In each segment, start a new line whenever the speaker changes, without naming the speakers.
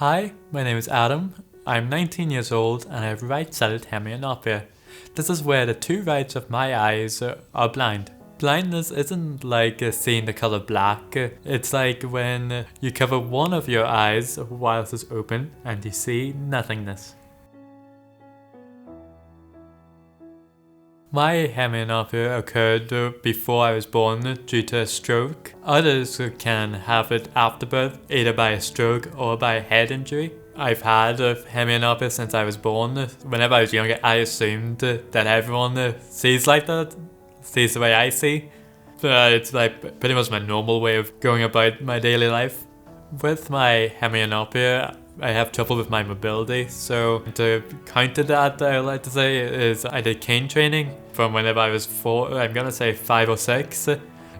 Hi, my name is Adam. I'm 19 years old and I have right-sided hemianopia. This is where the two rights of my eyes are blind. Blindness isn't like seeing the color black. It's like when you cover one of your eyes whilst it's open and you see nothingness. My hemianopia occurred before I was born due to a stroke. Others can have it after birth, either by a stroke or by a head injury. I've had hemianopia since I was born. Whenever I was younger, I assumed that everyone sees like that, sees the way I see. It's like pretty much my normal way of going about my daily life. With my hemianopia, I have trouble with my mobility, so to counter that, I like to say, is I did cane training from whenever I was 5 or 6.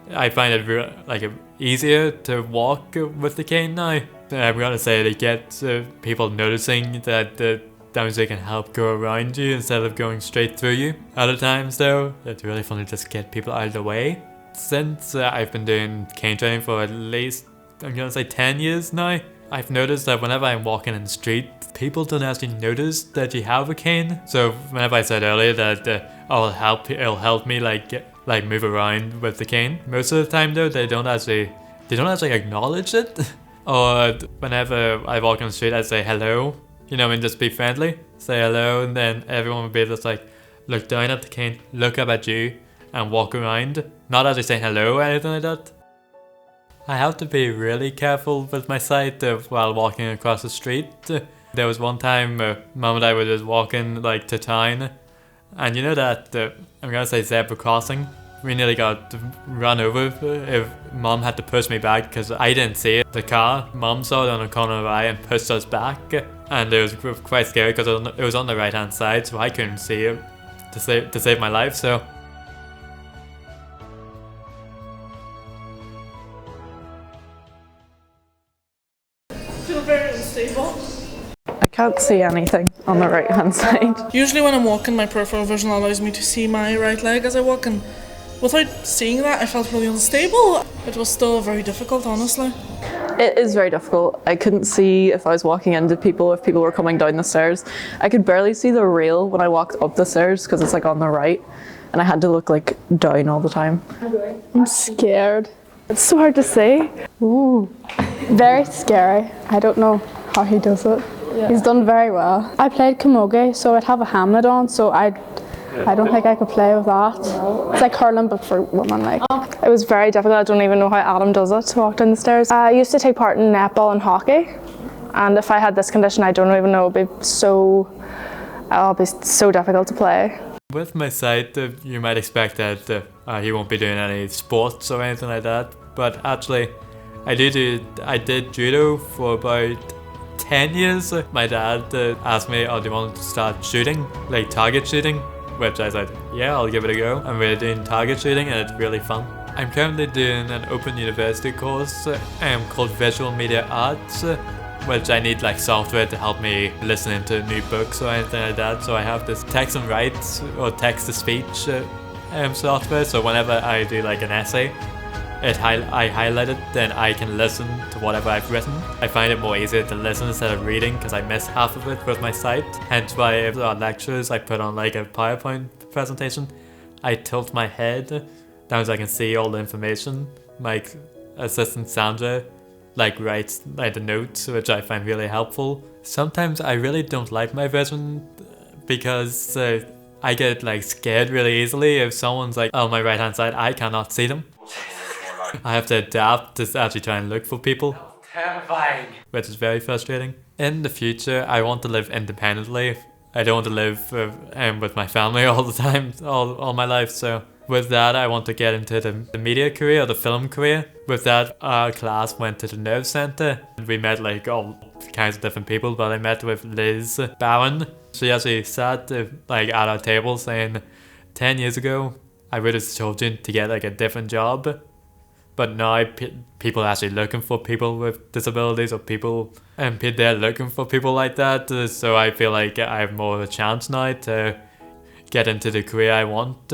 I find it easier to walk with the cane now. I'm gonna say to get people noticing that they can help go around you instead of going straight through you. Other times though, it's really fun to just get people out of the way. Since I've been doing cane training for at least, I'm gonna say 10 years now, I've noticed that whenever I'm walking in the street, people don't actually notice that you have a cane. So whenever I said earlier that it'll help me move around with the cane, most of the time though they don't actually acknowledge it. Or whenever I walk on the street, I say hello, just be friendly, say hello, and then everyone will be just like look down at the cane, look up at you, and walk around, not actually saying hello or anything like that. I have to be really careful with my sight while walking across the street. There was one time Mum and I were just walking to town, and you know that I'm gonna say zebra crossing. We nearly got run over if Mum had to push me back because I didn't see it. The car, Mum saw it on the corner of the eye and pushed us back, and it was quite scary because it was on the right hand side, so I couldn't see it to save my life. So.
Feel very unstable.
I can't see anything on the right hand side.
Usually when I'm walking, my peripheral vision allows me to see my right leg as I walk, and without seeing that I felt really unstable. It was still very difficult, honestly.
It is very difficult. I couldn't see if I was walking into people, if people were coming down the stairs. I could barely see the rail when I walked up the stairs because it's on the right, and I had to look down all the time.
I'm scared. It's so hard to say. Ooh, very scary. I don't know how he does it. Yeah. He's done very well. I played camogie, so I'd have a hamlet on, so I don't think I could play with that. It's like hurling but for women. It was very difficult. I don't even know how Adam does it to walk down the stairs. I used to take part in netball and hockey, and if I had this condition, I don't even know, it'll be so difficult to play.
With my sight, you might expect that he won't be doing any sports or anything like that, but actually I did judo for about 10 years. My dad asked me, do you want to start shooting, target shooting? Which I said, yeah, I'll give it a go. I'm really doing target shooting and it's really fun. I'm currently doing an open university course called Visual Media Arts, which I need software to help me listen to new books or anything like that. So I have this text and write or text to speech software. So whenever I do an essay, I highlight it, then I can listen to whatever I've written. I find it more easier to listen instead of reading because I miss half of it with my sight. Hence why if there are lectures, I put on a PowerPoint presentation, I tilt my head down so I can see all the information. My assistant Sandra writes the notes, which I find really helpful. Sometimes I really don't like my vision because I get scared really easily if someone's on my right hand side. I cannot see them. I have to adapt to actually try and look for people.
Terrifying.
Which is very frustrating. In the future, I want to live independently. I don't want to live with my family all the time, all my life. So with that, I want to get into the media career or the film career. With that, our class went to the nerve center. We met all kinds of different people, but I met with Liz Bowen. She actually sat at our table saying, 10 years ago, I would have told you to get a different job. But now people are actually looking for people with disabilities or people, and they're looking for people like that. So I feel I have more of a chance now to get into the career I want.